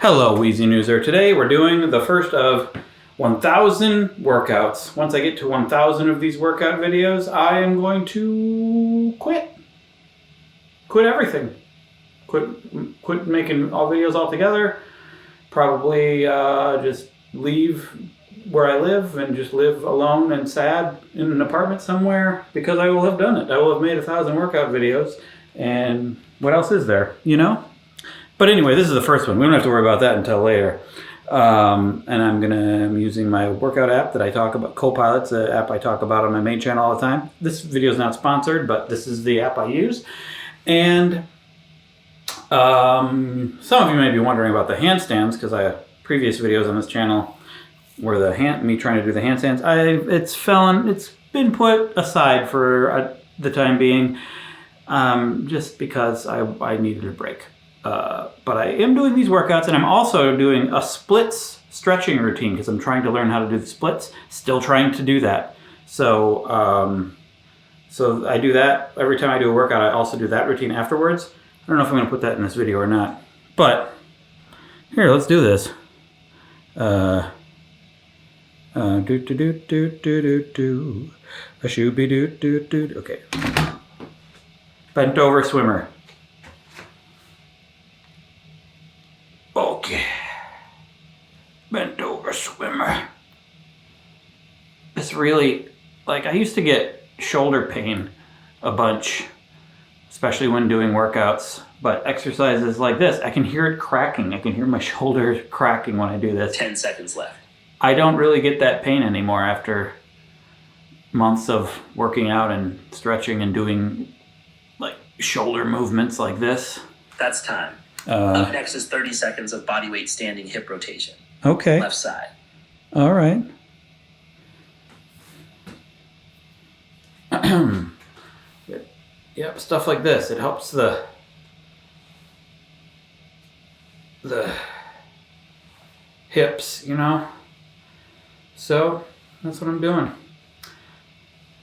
Hello, WheezyNewser. Today we're doing the first of 1,000 workouts. Once I get to 1,000 of these workout videos, I am going to quit. Quit everything. Quit making all videos altogether. Probably just leave where I live and just live alone and sad in an apartment somewhere, because I will have done it. I will have made 1,000 workout videos, and what else is there, you know? But anyway, this is the first one. We don't have to worry about that until later. And I'm using my workout app that I talk about, Copilot's the app I talk about on my main channel all the time. This video is not sponsored, but this is the app I use. And some of you may be wondering about the handstands, because I have previous videos on this channel where me trying to do the handstands. It's been put aside for the time being, just because I needed a break. But I am doing these workouts, and I'm also doing a splits stretching routine because I'm trying to learn how to do the splits. Still trying to do that. So so I do that every time I do a workout. I also do that routine afterwards. I don't know if I'm going to put that in this video or not, but here, let's do this. A shooby do. Okay. Bent over swimmer. Okay. Bent over swimmer. It's really, I used to get shoulder pain a bunch, especially when doing workouts, but exercises like this, I can hear it cracking. I can hear my shoulder cracking when I do this. 10 seconds left. I don't really get that pain anymore after months of working out and stretching and doing shoulder movements like this. That's time. Up next is 30 seconds of bodyweight standing hip rotation. Okay. Left side. All right. Yep, stuff like this. It helps the hips, you know? So, that's what I'm doing.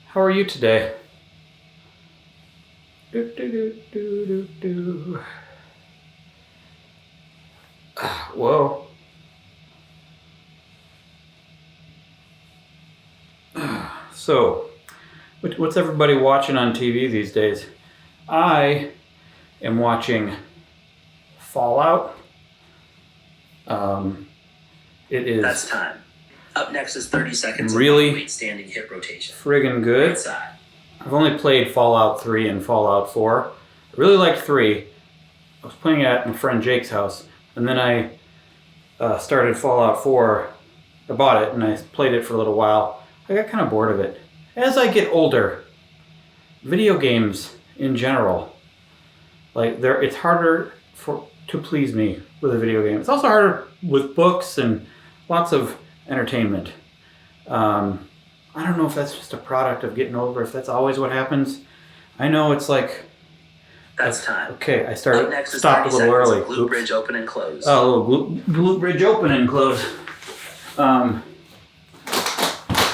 How are you today? Whoa. So, what's everybody watching on TV these days? I am watching Fallout. It is... That's time. Up next is 30 seconds really of bodyweight standing hip rotation. Friggin' good. Right side. I've only played Fallout 3 and Fallout 4. I really liked 3. I was playing it at my friend Jake's house, and then I started Fallout 4. I bought it and I played it for a little while. I got kind of bored of it. As I get older, video games in general, it's harder to please me with a video game. It's also harder with books and lots of entertainment. I don't know if that's just a product of getting older, if that's always what happens. I know it's That's time. Okay, I stopped a little early. Glute bridge open and close. Oh, a little glute bridge open and close.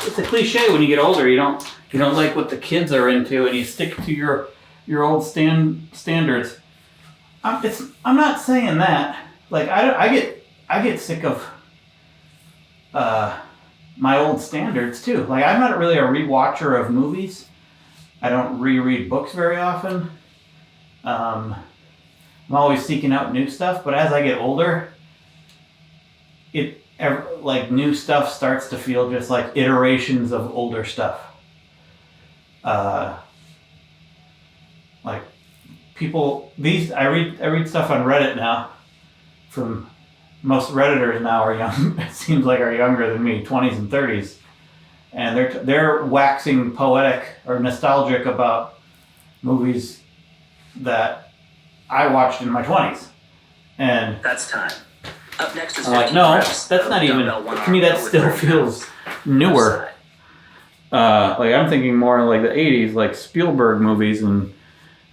It's a cliche when you get older. You don't like what the kids are into, and you stick to your old standards. I'm not saying that. I get sick of my old standards too. I'm not really a rewatcher of movies. I don't reread books very often. I'm always seeking out new stuff, but as I get older, new stuff starts to feel just like iterations of older stuff. I read stuff on Reddit now. From most Redditors now are young. It seems like are younger than me, 20s and 30s, and they're waxing poetic or nostalgic about movies that I watched in my 20s. And that's time. Up next is no, that's not even, to me that still feels newer. I'm thinking more like the 80s, like Spielberg movies and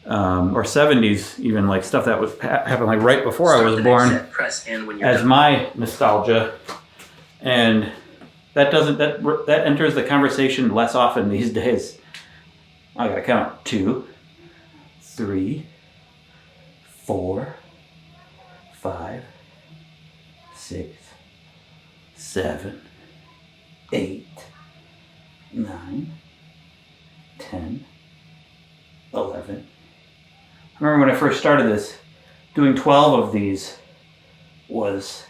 or 70s even, stuff that was happened right before I was born as my nostalgia. And that enters the conversation less often these days. I gotta count 2, 3, 4, 5, 6, 7, 8, 9, 10, 11. I remember when I first started this, doing 12 of these was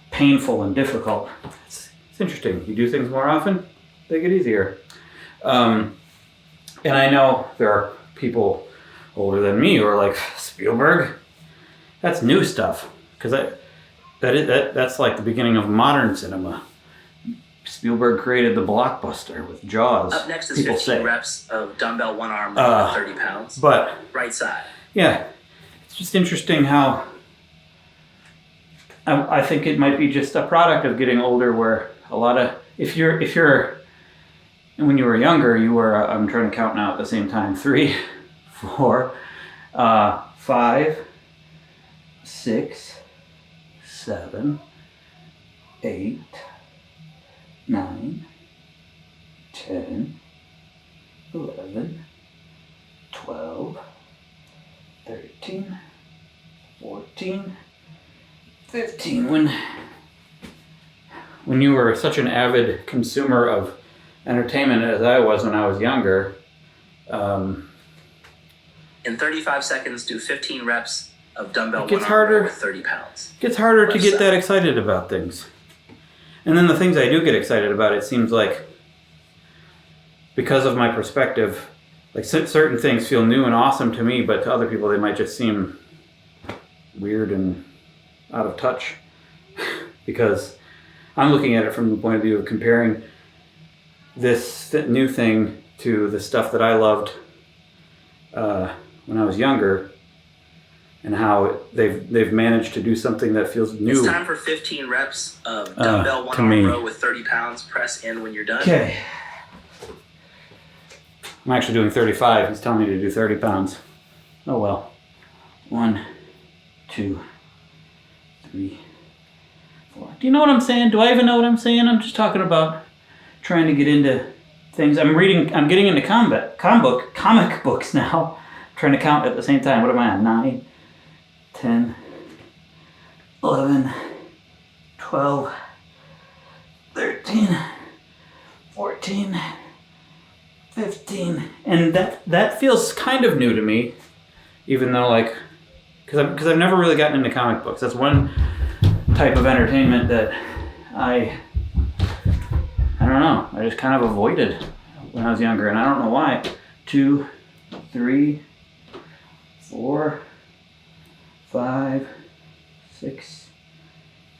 painful and difficult. It's interesting. You do things more often, they get easier. And I know there are people older than me who are like, Spielberg? That's new stuff. Because that's like the beginning of modern cinema. Spielberg created the blockbuster with Jaws. Up next is 15 reps of dumbbell one arm row with 30 pounds. But right side. Yeah, it's just interesting how I think it might be just a product of getting older, where a lot of if you're when you were younger, you were I'm trying to count now at the same time, 3, 4, 5, 6, 7, 8, 9, 10, 11, 12, 13, 14, 15. When you were such an avid consumer of entertainment as I was when I was younger. In 35 seconds, do 15 reps of dumbbell one arm row with 30 pounds. It gets harder to get that excited about things. And then the things I do get excited about, it seems like, because of my perspective, like certain things feel new and awesome to me, but to other people they might just seem weird and out of touch. Because I'm looking at it from the point of view of comparing this new thing to the stuff that I loved when I was younger, and how they've managed to do something that feels new. It's time for 15 reps of dumbbell one arm row with 30 pounds. Press in when you're done. Okay. I'm actually doing 35. He's telling me to do 30 pounds. Oh well. 1, 2, 3, 4. Do you know what I'm saying? Do I even know what I'm saying? I'm just talking about trying to get into things. I'm getting into comic books now. Trying to count at the same time. What am I on? 9, 10, 11, 12, 13, 14, 15. And that feels kind of new to me, even though, like, because I've never really gotten into comic books. That's one type of entertainment that I don't know. I just kind of avoided when I was younger, and I don't know why. 2, 3, 4, 5, 6,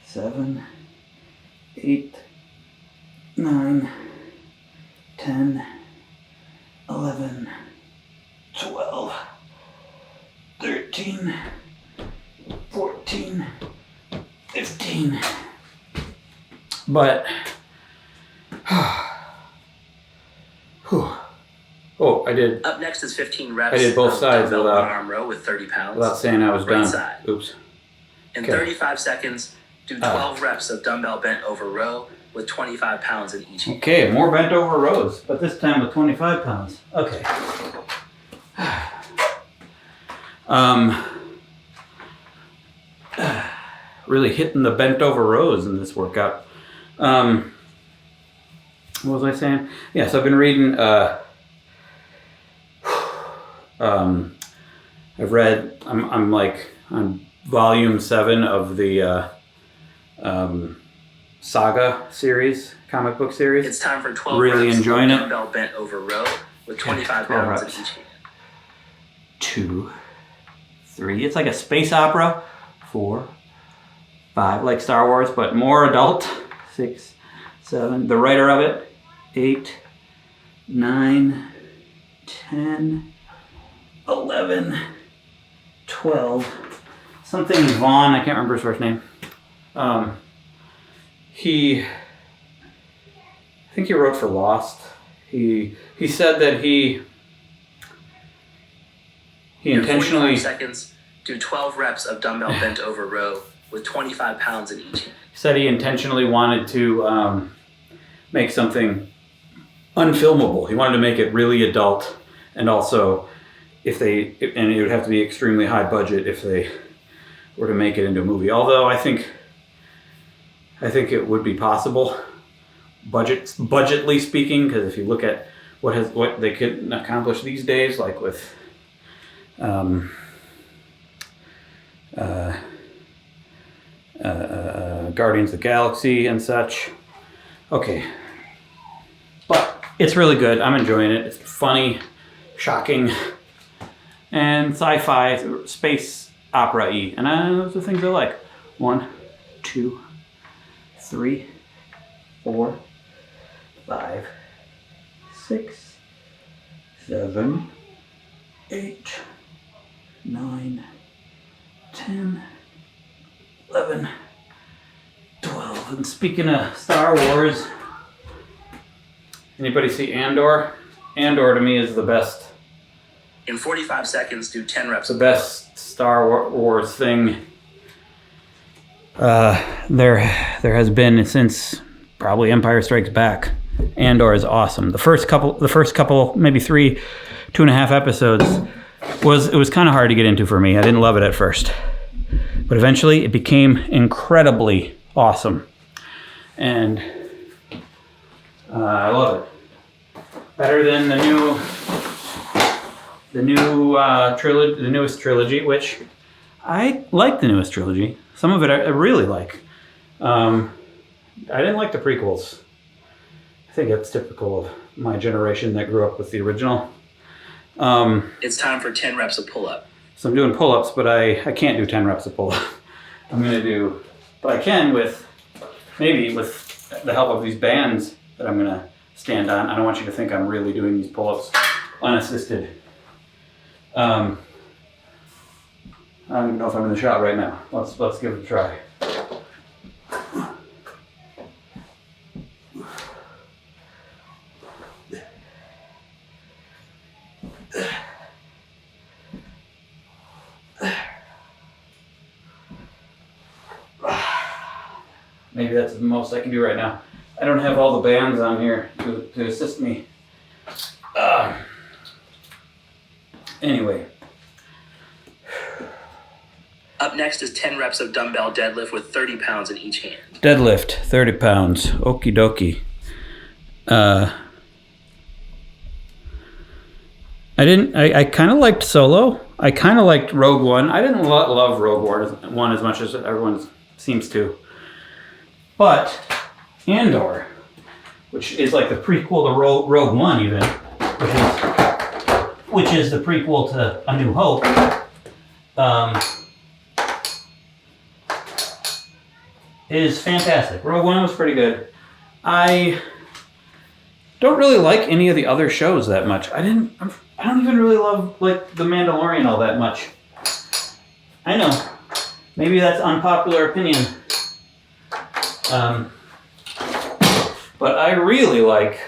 7, 8, 9, 10, 11, 12, 13, 14, 15. But oh, I did. Up next is 15 reps. I did both sides dumbbell one arm row with 30 pounds. Without saying I was done. Side. Oops. In 35 seconds, do 12 reps of dumbbell bent over row with 25 pounds in each. Okay, more bent over rows, but this time with 25 pounds. Okay. Really hitting the bent over rows in this workout. What was I saying? Yeah, so I've been reading, I'm like on volume 7 of the Saga series, comic book series. It's time for 12 really reps enjoying it. Dumbbell bent over row with 25 pounds in each hand. 2, 3. It's like a space opera. 4, 5, like Star Wars, but more adult. 6, 7. The writer of it. 8, 9, 10, 11, 12. Something Vaughn. I can't remember his first name. I think he wrote for Lost. He said that he intentionally. 45 seconds. Do 12 reps of dumbbell bent over row with 25 pounds in each hand. He said he intentionally wanted to make something unfilmable. He wanted to make it really adult, and also and it would have to be extremely high budget if they were to make it into a movie. Although I think it would be possible, budgetly speaking, because if you look at what they could accomplish these days, like with Guardians of the Galaxy and such. Okay, but it's really good. I'm enjoying it. It's funny, shocking, and sci-fi, space opera-y, and those are the things I like. 1, 2, 3, 4, 5, 6, 7, 8, 9, 10, 11, 12. And speaking of Star Wars, anybody see Andor? Andor to me is the best. In 45 seconds, do 10 reps. The best Star Wars thing there has been since probably Empire Strikes Back. Andor is awesome. The first couple, maybe 2.5 episodes it was kind of hard to get into for me. I didn't love it at first, but eventually it became incredibly awesome, and I love it. Better than the newest trilogy, which I like the newest trilogy. Some of it I really like. I didn't like the prequels. I think that's typical of my generation that grew up with the original. It's time for 10 reps of pull-up. So I'm doing pull-ups, but I can't do 10 reps of pull-up. But I can with the help of these bands that I'm gonna stand on. I don't want you to think I'm really doing these pull-ups unassisted. I don't even know if I'm in the shot right now. Let's give it a try. Maybe that's the most I can do right now. I don't have all the bands on here to assist me. Anyway. Up next is 10 reps of dumbbell deadlift with 30 pounds in each hand. Deadlift, 30 pounds. Okie dokie. I kind of liked Solo. I kind of liked Rogue One. I didn't love Rogue One as much as everyone seems to. But Andor, which is like the prequel to Rogue One even, which is the prequel to A New Hope, is fantastic. Rogue One was pretty good. I don't really like any of the other shows that much. I don't even really love like The Mandalorian all that much. I know, maybe that's unpopular opinion. But I really like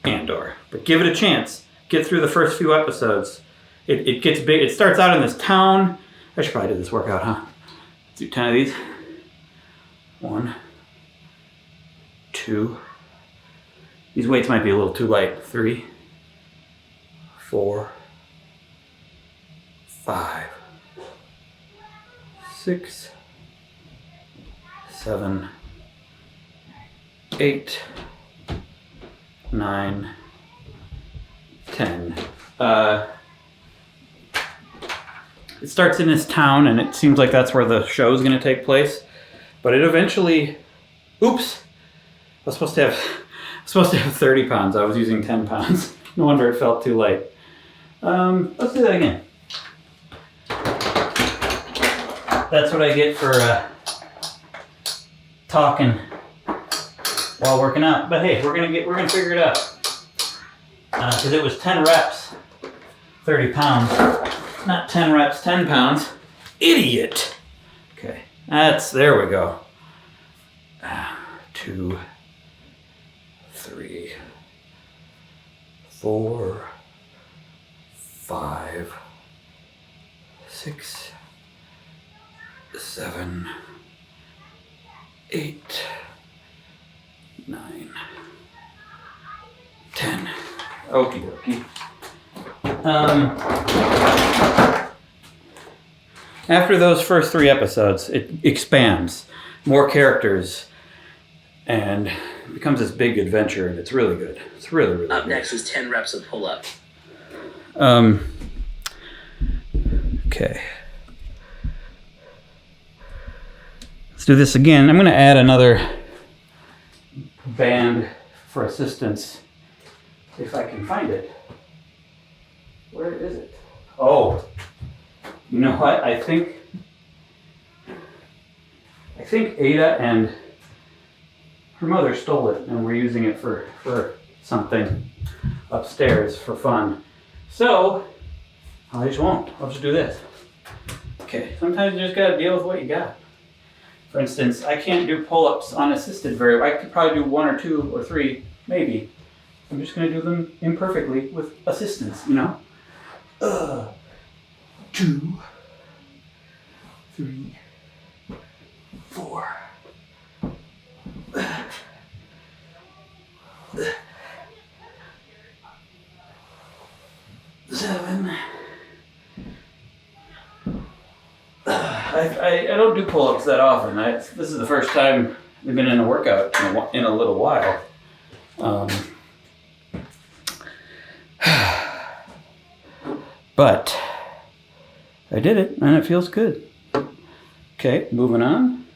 Andor. But give it a chance. Get through the first few episodes. It gets big. It starts out in this town. I should probably do this workout, huh? Let's do 10 of these. 1, 2. These weights might be a little too light. 3, 4, 5, 6, 7, 8, 9, 10. It starts in this town, and it seems like that's where the show is going to take place. But it eventually, oops! I was supposed to have 30 pounds. I was using 10 pounds. No wonder it felt too light. Let's do that again. That's what I get for talking while working out. But hey, we're gonna figure it out. Because it was 10 reps, 30 pounds, not 10 reps, 10 pounds. Idiot. Okay, there we go. 2, 3, 4, 5, 6, 7, 8, 9, 10. Okie dokie. After those first 3 episodes, it expands, more characters, and it becomes this big adventure, and it's really good. It's really, really Up good. next is 10 reps of pull-up. Okay. Let's do this again. I'm going to add another band for assistance if I can find it. Where is it? Oh, you know what? I think Ada and her mother stole it, and we're using it for something upstairs for fun. So I just won't. I'll just do this. Okay. Sometimes you just gotta deal with what you got. For instance, I can't do pull-ups unassisted very well. I could probably do 1 or 2 or 3, maybe. I'm just gonna do them imperfectly with assistance, you know? 2, 3, 4. 7. I don't do pull-ups that often. This is the first time I've been in a workout in a little while. But I did it, and it feels good. Okay, moving on.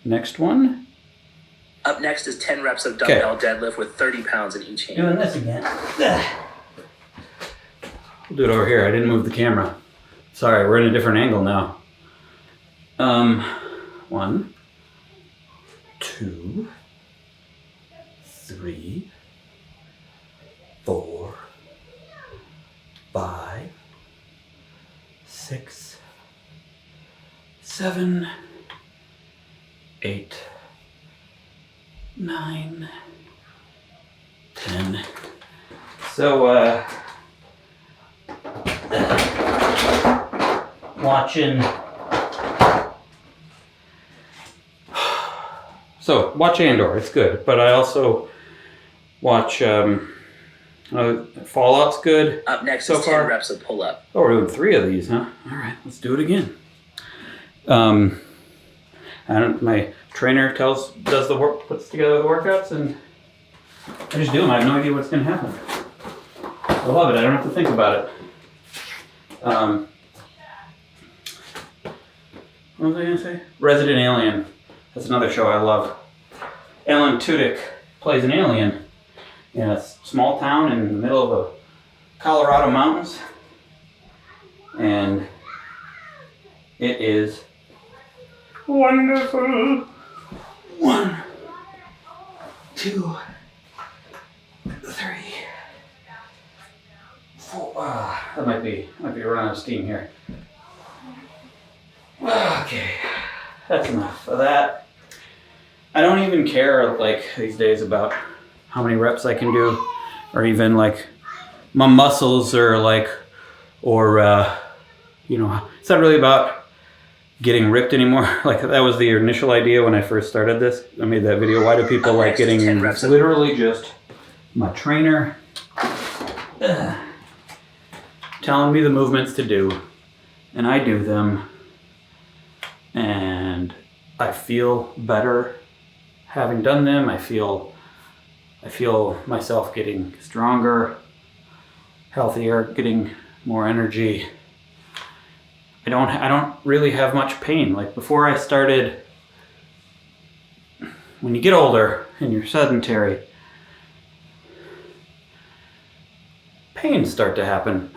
Next one. Up next is 10 reps of dumbbell deadlift with 30 pounds in each hand. Doing this again. We'll do it over here. I didn't move the camera. Sorry, we're in a different angle now. 1, 2, 3, 4, 5, 6, 7, 8, 9, 10. So, watch Andor, it's good, but I also watch Fallout's good. Up next so is 10 far. reps of pull-up. Oh, we're doing 3 of these, huh? All right, let's do it again. My trainer does the work, puts together the workouts, and I just do them. I have no idea what's going to happen. I love it. I don't have to think about it. What was I going to say? Resident Alien. That's another show I love. Alan Tudyk plays an alien in a small town in the middle of the Colorado mountains, and it is wonderful. 1, 2, 3, 4. That might be running out of steam here. Okay, that's enough of that. I don't even care like these days about how many reps I can do, or even like my muscles, or it's not really about getting ripped anymore. Like that was the initial idea when I first started this. I made that video. Why do people like getting reps? Literally just my trainer telling me the movements to do, and I do them, and I feel better having done them. I feel myself getting stronger, healthier, getting more energy. I don't really have much pain. Like before I started, when you get older and you're sedentary, pains start to happen.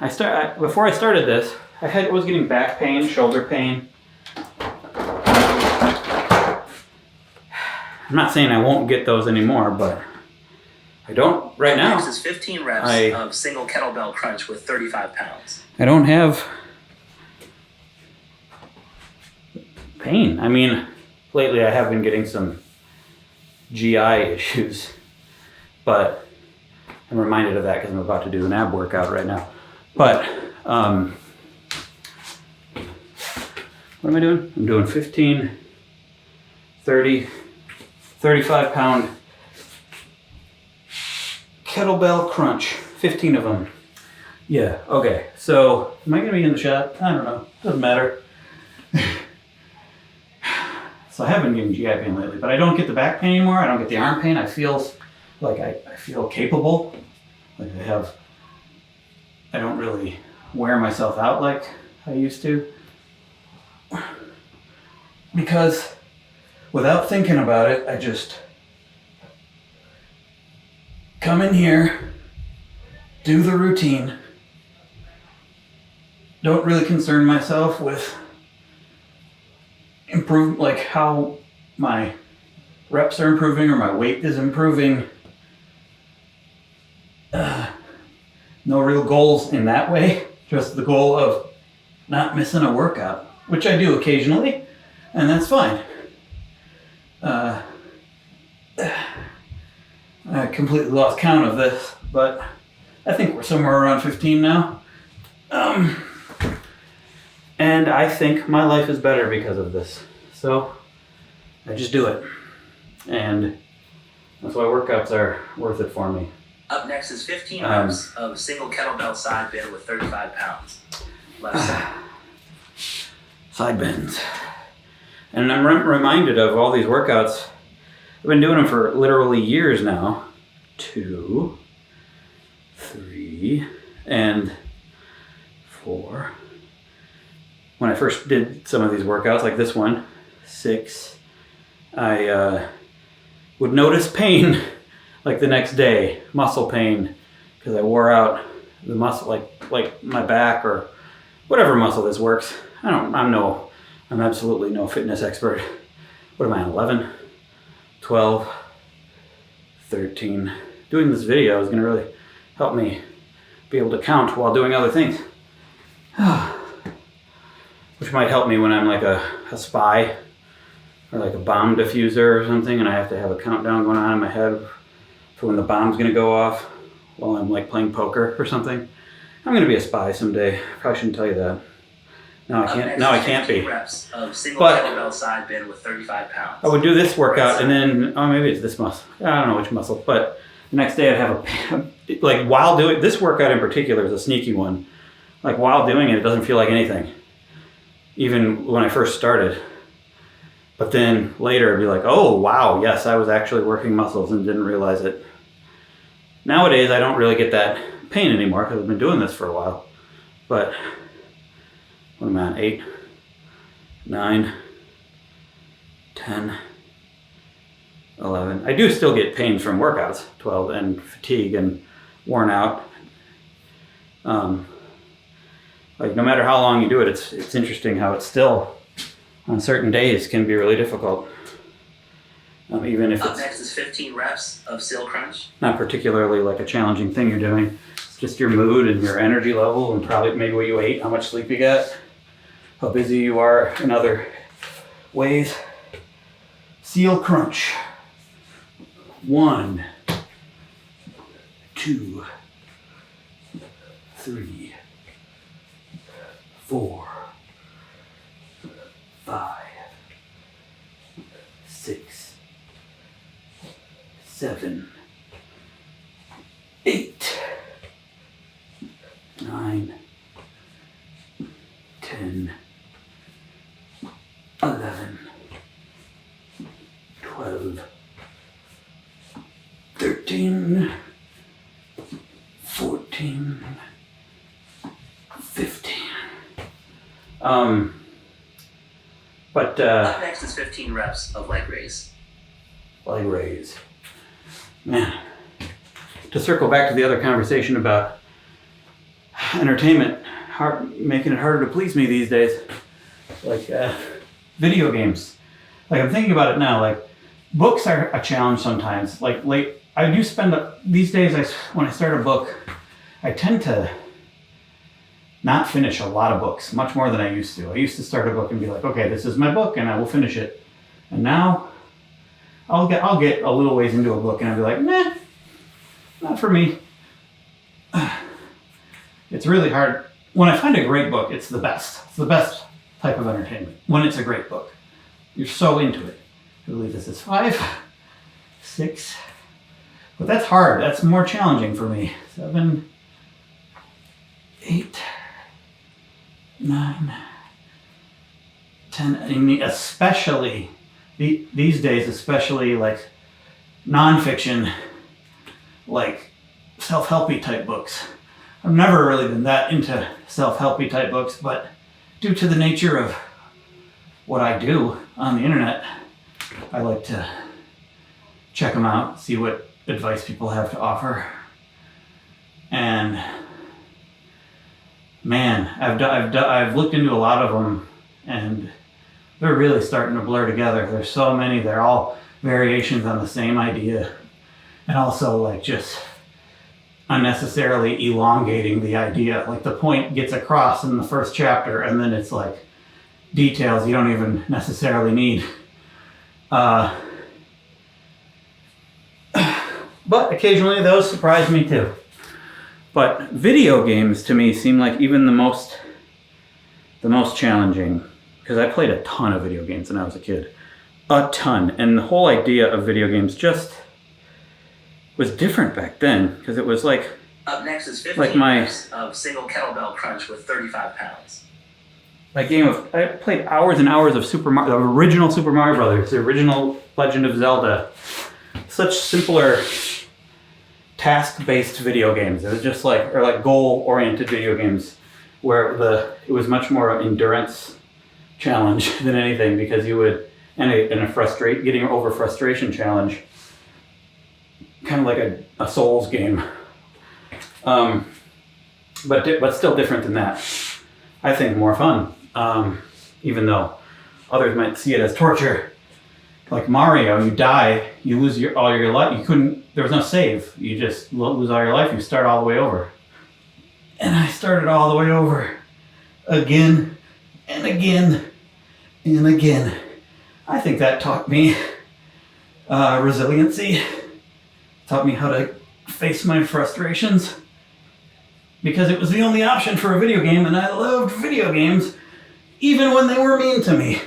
Before I started this, I was getting back pain, shoulder pain. I'm not saying I won't get those anymore, but I don't right now. Next is 15 reps of single kettlebell crunch with 35 pounds. I don't have pain. I mean, lately I have been getting some GI issues, but I'm reminded of that because I'm about to do an ab workout right now. But what am I doing? I'm doing 15, 30, 35 pound kettlebell crunch, 15 of them. Yeah, okay. So, am I going to be in the shot? I don't know. Doesn't matter. So I have been getting GI pain lately, but I don't get the back pain anymore. I don't get the arm pain. I feel like I feel capable. Like I don't really wear myself out like I used to. Because without thinking about it, I just come in here, do the routine, don't really concern myself with improve, like how my reps are improving or my weight is improving. No real goals in that way, just the goal of not missing a workout, which I do occasionally, and that's fine. I completely lost count of this, but I think we're somewhere around 15 now. And I think my life is better because of this. So I just do it. And that's why workouts are worth it for me. Up next is 15 reps of single kettlebell side bend with 35 pounds. Left side. Side bends. And I'm reminded of all these workouts. I've been doing them for literally years now. 2, 3, and 4. When I first did some of these workouts, like this one, 6, I would notice pain like the next day, muscle pain, because I wore out the muscle, like my back or whatever muscle this works. I'm absolutely no fitness expert. What am I on, 11, 12, 13? Doing this video is going to really help me be able to count while doing other things. Which might help me when I'm like a spy or like a bomb diffuser or something, and I have to have a countdown going on in my head for when the bomb's going to go off while I'm like playing poker or something. I'm going to be a spy someday. Probably shouldn't tell you that. No, I can't be. Reps of single kettlebell side bend with 35 pounds. I would do this workout and then, maybe it's this muscle. I don't know which muscle, but the next day I'd have like while doing this workout in particular is a sneaky one. Like while doing it, it doesn't feel like anything. Even when I first started. But then later I'd be like, oh wow, yes, I was actually working muscles and didn't realize it. Nowadays I don't really get that pain anymore because I've been doing this for a while. But what am I on? 8, 9, 10, 11. I do still get pains from workouts, 12, and fatigue and worn out. Like no matter how long you do it, it's interesting how it's still on certain days can be really difficult. Even if Up next is 15 reps of seal crunch. Not particularly like a challenging thing you're doing. It's just your mood and your energy level and probably maybe what you ate, how much sleep you got, how busy you are in other ways. Seal crunch. 1, 2, 3, 4, 5, 6, 7, 8, 9, 10, 11, 12, 13, 14, 15. Up next is 15 reps of leg raise. Leg raise. Man. To circle back to the other conversation about entertainment, making it harder to please me these days. Like video games. Like I'm thinking about it now, like books are a challenge sometimes. I do spend these days when I start a book, I tend to not finish a lot of books, much more than I used to. I used to start a book and be like, okay, this is my book and I will finish it. And now I'll get a little ways into a book and I'll be like, nah, not for me. It's really hard. When I find a great book, it's the best. It's the best type of entertainment when it's a great book. You're so into it. I believe this is 5, 6, but that's hard. That's more challenging for me. 7, 8, 9, especially these days, especially like nonfiction, like self-helpy type books. I've never really been that into self-helpy type books, but due to the nature of what I do on the internet, I like to check them out, see what advice people have to offer. And man, I've looked into a lot of them, and they're really starting to blur together. There's so many. They're all variations on the same idea, and also like just unnecessarily elongating the idea. Like the point gets across in the first chapter, and then it's like details you don't even necessarily need. But occasionally those surprise me too. But video games to me seem like even the most challenging, because I played a ton of video games when I was a kid. A ton. And the whole idea of video games just was different back then, because it was like... Up next is 15 reps of single kettlebell crunch with 35 pounds. I played hours and hours of the original Super Mario Brothers, the original Legend of Zelda. Such simpler task-based video games. It was just like, or like goal-oriented video games, where it was much more an endurance challenge than anything, because you would, and a getting over frustration challenge, kind of like a Souls game, but still different than that. I think more fun, even though others might see it as torture. Like Mario, you die, you lose all your life. There was no save. You just lose all your life. You start all the way over. And I started all the way over again and again and again. I think that taught me resiliency. Taught me how to face my frustrations, because it was the only option for a video game, and I loved video games even when they were mean to me.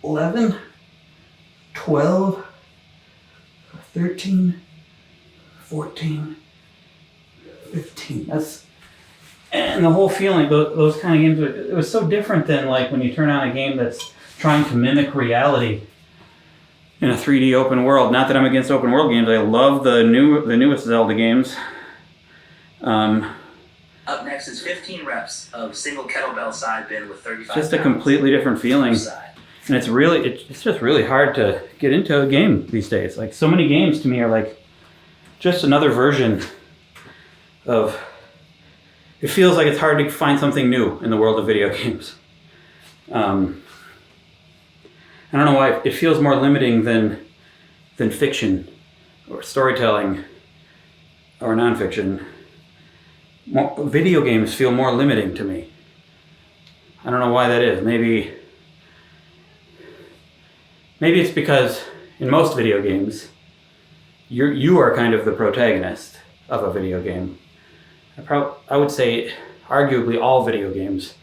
11, 12, 13, 14, 15. And the whole feeling, those kind of games, it was so different than like when you turn on a game that's trying to mimic reality in a 3D open world. Not that I'm against open world games. I love the newest Zelda games. Up next is 15 reps of single kettlebell side bend with 35 just a completely different feeling. And it's just really hard to get into a game these days. Like, so many games to me are like just another version of... It feels like it's hard to find something new in the world of video games. I don't know why. It feels more limiting than fiction or storytelling or nonfiction. Video games feel more limiting to me. I don't know why that is. Maybe it's because in most video games, you are kind of the protagonist of a video game. I would say arguably all video games,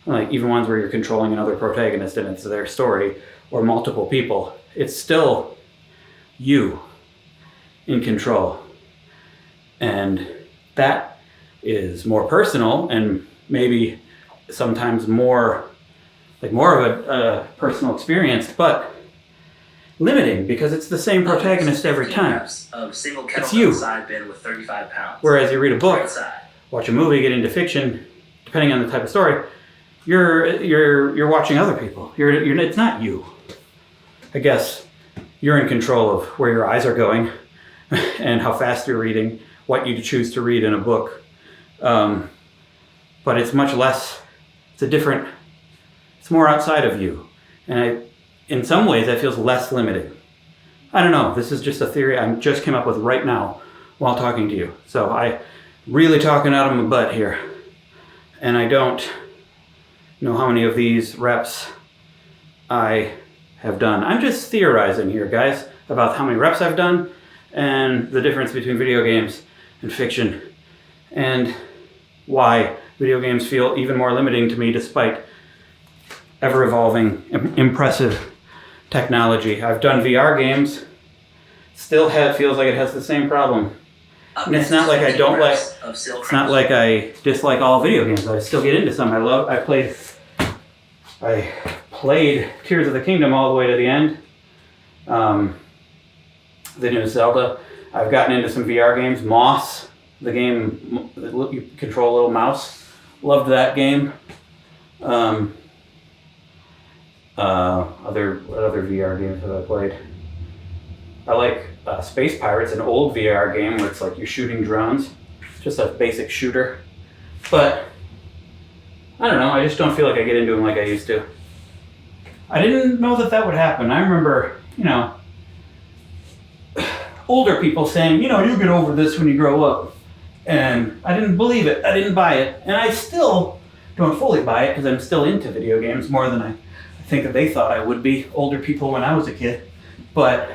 like even ones where you're controlling another protagonist and it's their story, or multiple people, it's still you in control. And that is more personal and maybe sometimes more of a personal experience, but limiting because it's the same protagonist every time. It's you. Side bend with 35 pounds. Whereas you read a book, watch a movie, get into fiction, depending on the type of story, you're watching other people. It's not you. I guess you're in control of where your eyes are going and how fast you're reading, what you choose to read in a book. But it's much less. It's more outside of you, and in some ways that feels less limiting. I don't know. This is just a theory I just came up with right now while talking to you. So I really talking out of my butt here, and I don't know how many of these reps I have done. I'm just theorizing here, guys, about how many reps I've done and the difference between video games and fiction, and why video games feel even more limiting to me despite ever-evolving, impressive technology. I've done VR games, feels like it has the same problem. Up And it's next not is like I 15 don't like. reps of silk It's not crunch. like I dislike all video games. I still get into some. I played Tears of the Kingdom all the way to the end. The new Zelda. I've gotten into some VR games. Moss, the game you control a little mouse. Loved that game. What other VR games have I played? I like Space Pirates, an old VR game where it's like you're shooting drones. Just a basic shooter. But I don't know, I just don't feel like I get into them like I used to. I didn't know that would happen. I remember, older people saying, you'll get over this when you grow up. And I didn't believe it. I didn't buy it. And I still don't fully buy it because I'm still into video games more than I think that they thought I would be, older people when I was a kid. But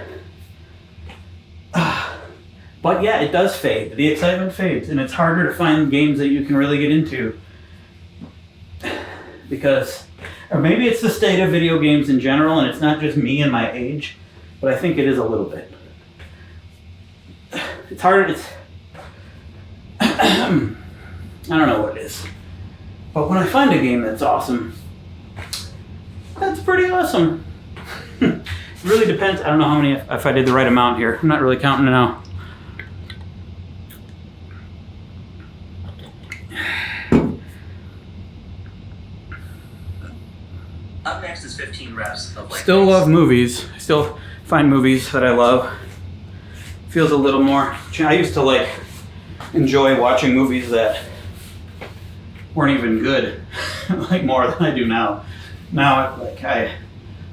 yeah, it does fade. The excitement fades, and it's harder to find games that you can really get into. Because, or maybe it's the state of video games in general, and it's not just me and my age, but I think it is a little bit. It's harder, I don't know what it is. But when I find a game that's awesome, that's pretty awesome. It really depends. I don't know how many, if I did the right amount here. I'm not really counting now. Up next is 15 reps of leg Still raise. love movies. I still find movies that I love. Feels a little more. I used to enjoy watching movies that weren't even good, more than I do now. Now,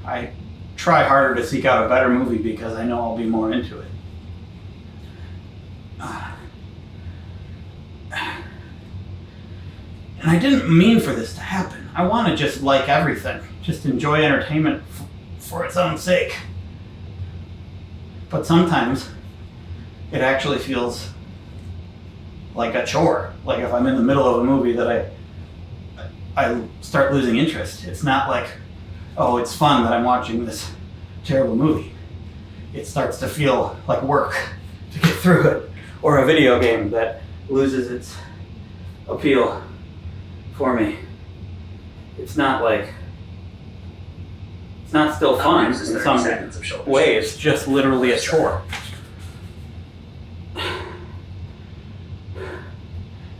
I try harder to seek out a better movie because I know I'll be more into it. And I didn't mean for this to happen. I want to just like everything, just enjoy entertainment for its own sake. But sometimes it actually feels like a chore. Like if I'm in the middle of a movie that I start losing interest. It's not like, oh, it's fun that I'm watching this terrible movie. It starts to feel like work to get through it. Or a video game that loses its appeal for me. It's not still fun in some way. It's just literally a chore.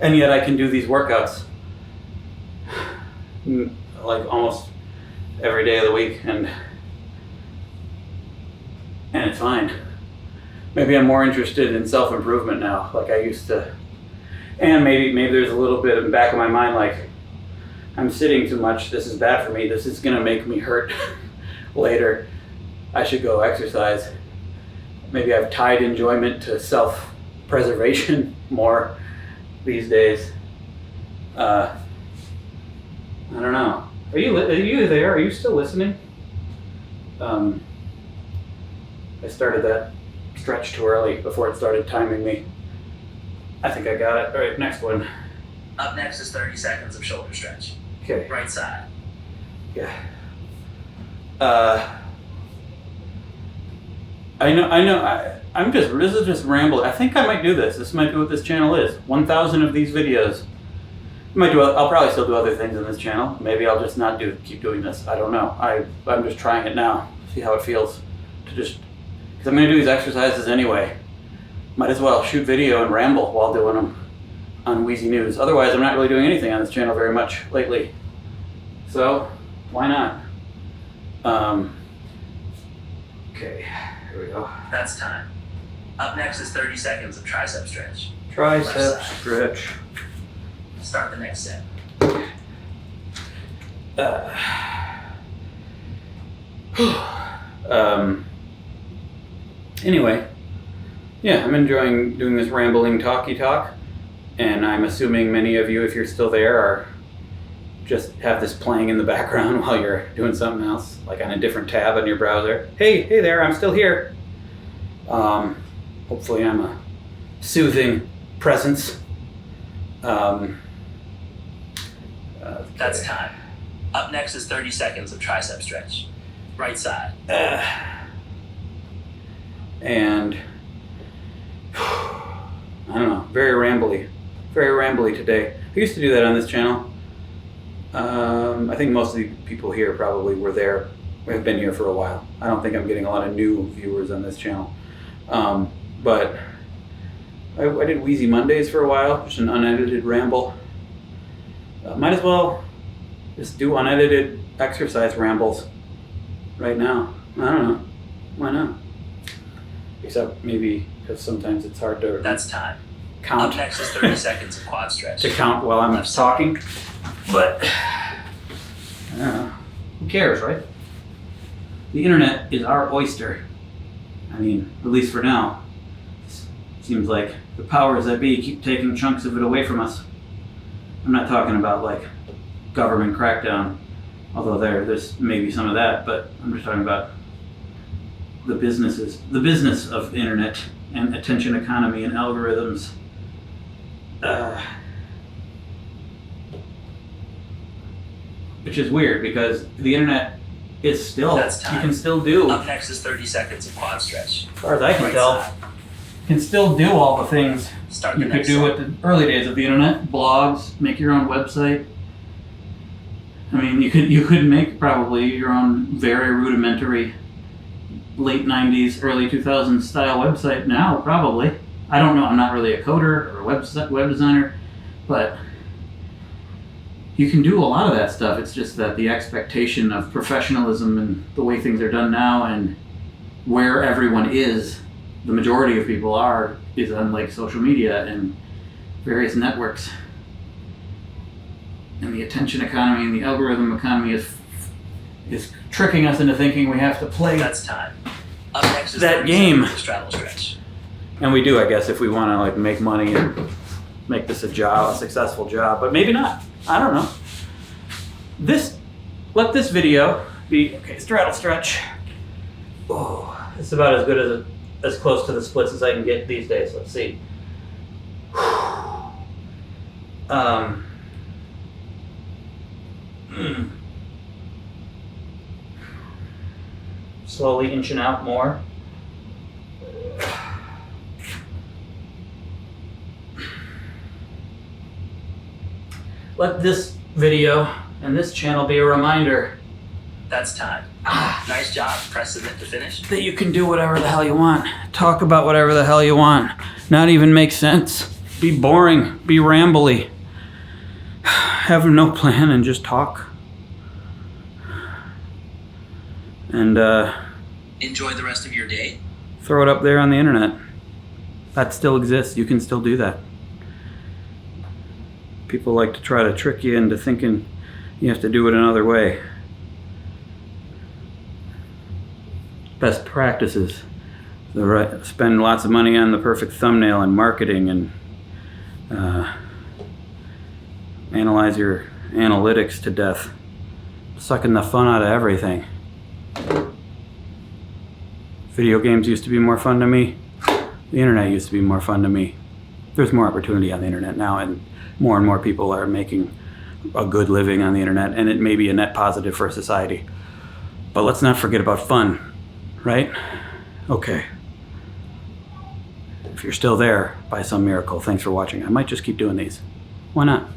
And yet I can do these workouts almost every day of the week, and it's fine. Maybe I'm more interested in self-improvement now, like I used to. And maybe there's a little bit in the back of my mind, I'm sitting too much, this is bad for me, this is gonna make me hurt later. I should go exercise. Maybe I've tied enjoyment to self-preservation more these days. I don't know. Are you there? Are you still listening? I started that stretch too early before it started timing me. I think I got it. All right, next one. Up next is 30 seconds of shoulder stretch. Okay. Right side. Yeah. I know. This is just ramble. I think I might do this. This might be what this channel is. 1,000 of these videos. I'll probably still do other things on this channel. Maybe I'll just not keep doing this. I don't know. I'm just trying it now. See how it feels because I'm going to do these exercises anyway. Might as well shoot video and ramble while doing them on WheezyNews. Otherwise, I'm not really doing anything on this channel very much lately. So, why not? Okay, here we go. That's time. Up next is 30 seconds of tricep stretch. Tricep stretch. Start the next set. Anyway, yeah, I'm enjoying doing this rambling talky talk, and I'm assuming many of you, if you're still there, just have this playing in the background while you're doing something else, like on a different tab on your browser. Hey there, I'm still here. Hopefully I'm a soothing presence. That's time. Up next is 30 seconds of tricep stretch. Right side. And I don't know, very rambly today. I used to do that on this channel. I think most of the people here probably were there, have been here for a while. I don't think I'm getting a lot of new viewers on this channel. But I did Wheezy Mondays for a while, just an unedited ramble. Might as well just do unedited exercise rambles right now. I don't know. Why not? Except maybe because sometimes it's hard to That's time. count. Up next is 30 seconds of quad stretch. To count while I'm Left side. talking. But I don't know. Who cares, right? The internet is our oyster. I mean, at least for now. Seems like the powers that be keep taking chunks of it away from us. I'm not talking about like government crackdown, although there's maybe some of that, but I'm just talking about the business of internet and attention economy and algorithms. Which is weird because the internet is still, That's time. you can still do, Up next is 30 seconds of quad stretch. as far as I can Right tell, side. can still do all the things Start the you could next do set. at the early days of the internet. Blogs, make your own website. I mean, you could make probably your own very rudimentary late 90s, early 2000s style website now, probably. I don't know, I'm not really a coder or a web designer, but you can do a lot of that stuff. It's just that the expectation of professionalism and the way things are done now and where everyone is, the majority of people are, is on like social media and various networks. And the attention economy and the algorithm economy is tricking us into thinking we have to play That's time. Up next is that 30 game. seconds of straddle stretch. And we do, I guess, if we want to like make money and make this a job, a successful job, but maybe not. I don't know. Let this video be, okay, straddle stretch. Oh, it's about as good as close to the splits as I can get these days. Let's see. Slowly inching out more. Let this video and this channel be a reminder That's time. Nice job. Press submit to finish. that you can do whatever the hell you want. Talk about whatever the hell you want. Not even make sense. Be boring. Be rambly. Have no plan and just talk. And Enjoy the rest of your day. throw it up there on the internet. That still exists. You can still do that. People like to try to trick you into thinking you have to do it another way. Best practices. Spend lots of money on the perfect thumbnail and marketing and analyze your analytics to death. Sucking the fun out of everything. Video games used to be more fun to me. The internet used to be more fun to me. There's more opportunity on the internet now, and more people are making a good living on the internet, and it may be a net positive for society. But let's not forget about fun, right? Okay. If you're still there by some miracle, thanks for watching. I might just keep doing these. Why not?